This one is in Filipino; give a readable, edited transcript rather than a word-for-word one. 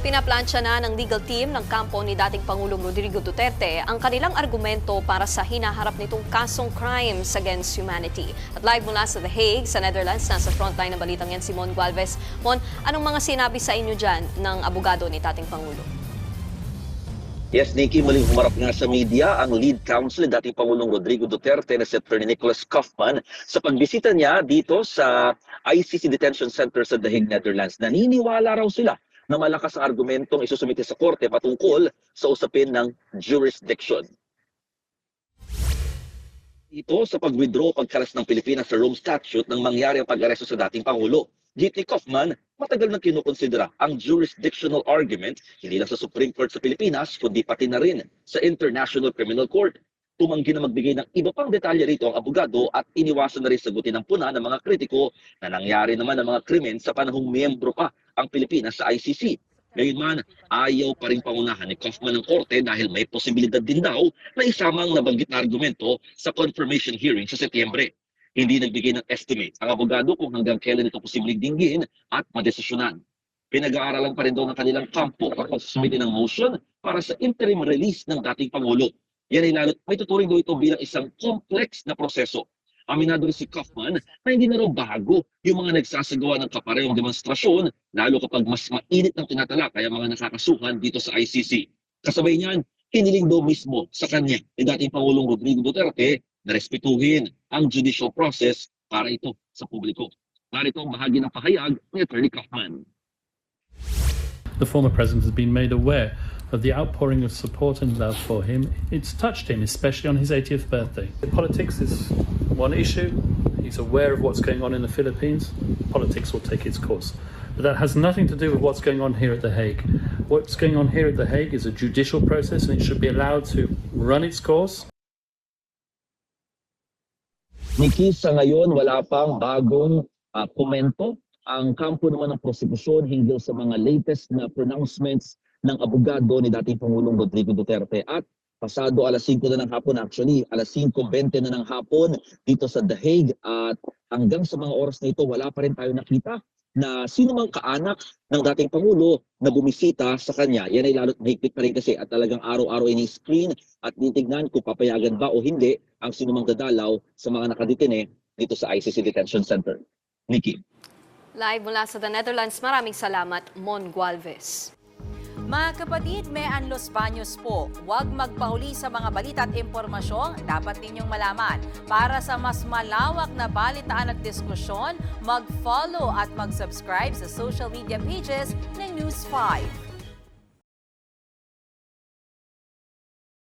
Pinaplansya na ng legal team ng kampo ni dating Pangulong Rodrigo Duterte ang kanilang argumento para sa hinaharap nitong kasong crimes against humanity. At live mula sa The Hague, sa Netherlands, nasa frontline ng balitang yan si Mon Gualvez. Mon, anong mga sinabi sa inyo dyan ng abogado ni dating Pangulo? Yes, Nikki, muling humarap nga sa media ang lead counsel ni dating Pangulong Rodrigo Duterte na si Attorney Nicholas Kaufman sa pagbisita niya dito sa ICC Detention Center sa The Hague, Netherlands. Naniniwala raw sila na malakas ang argumentong isusumite sa korte patungkol sa usapin ng jurisdiction. Ito sa pag-withdraw pagkalas ng Pilipinas sa Rome Statute nang mangyari ang pag-aresto sa dating Pangulo. G.T. Kaufman, matagal nang kinukonsidera ang jurisdictional argument hindi lang sa Supreme Court sa Pilipinas kundi pati na rin sa International Criminal Court. Tumanggi na magbigay ng iba pang detalye rito ang abogado at iniwasan na rin sagutin ng puna ng mga kritiko na nangyari naman ang mga krimen sa panahong miyembro pa ang Pilipinas sa ICC. Ngayon man, ayaw pa rin pangunahan ni Kaufman ng korte dahil may posibilidad din daw na isama ang nabanggit na argumento sa confirmation hearing sa Setyembre. Hindi nagbigay ng estimate ang abogado kung hanggang kailan ito posibleng dinggin at madesisyonan. Pinag-aaralan pa rin daw ng kanilang kampo ang pagsusumite ng motion para sa interim release ng dating Pangulo. Yan ay lalo't may tuturing daw ito bilang isang complex na proseso. Aminado rin si Kaufman na hindi na raw bago yung mga nagsasagawa ng kaparehong demonstrasyon lalo kapag mas mainit ng tinatalakay ang mga nakakasuhan dito sa ICC. Kasabay niyan, hiniling daw mismo sa kanya ni dating Pangulong Rodrigo Duterte na respetuhin ang judicial process para ito sa publiko. Narito ang bahagi ng pahayag ni Attorney Kaufman. The former president has been made aware of the outpouring of support and love for him. It's touched him, especially on his 80th birthday. Politics is one issue. He's aware of what's going on in the Philippines. Politics will take its course. But that has nothing to do with what's going on here at The Hague. What's going on here at The Hague is a judicial process and it should be allowed to run its course. Nikki, sa ngayon wala pang bagong komento. Ang kampo naman ng prosekusyon hinggil sa mga latest na pronouncements ng abogado ni dating Pangulong Rodrigo Duterte. At pasado alas 5 na ng hapon, actually alas 5:20 na ng hapon dito sa The Hague. At hanggang sa mga oras na ito wala pa rin tayo nakita na sino mang kaanak ng dating Pangulo na bumisita sa kanya. Yan ay lalo't mahigpit pa rin kasi at talagang araw-araw ini-screen at titignan kung papayagan ba o hindi ang sino mang dadalaw sa mga nakadetine dito sa ICC Detention Center. Nikki. Live mula sa The Netherlands, maraming salamat, Mon Gualvez. Mga kapatid, may Los Baños po. Huwag magpahuli sa mga balita at impormasyong dapat ninyong malaman. Para sa mas malawak na balitaan at diskusyon, mag-follow at mag-subscribe sa social media pages ng News 5.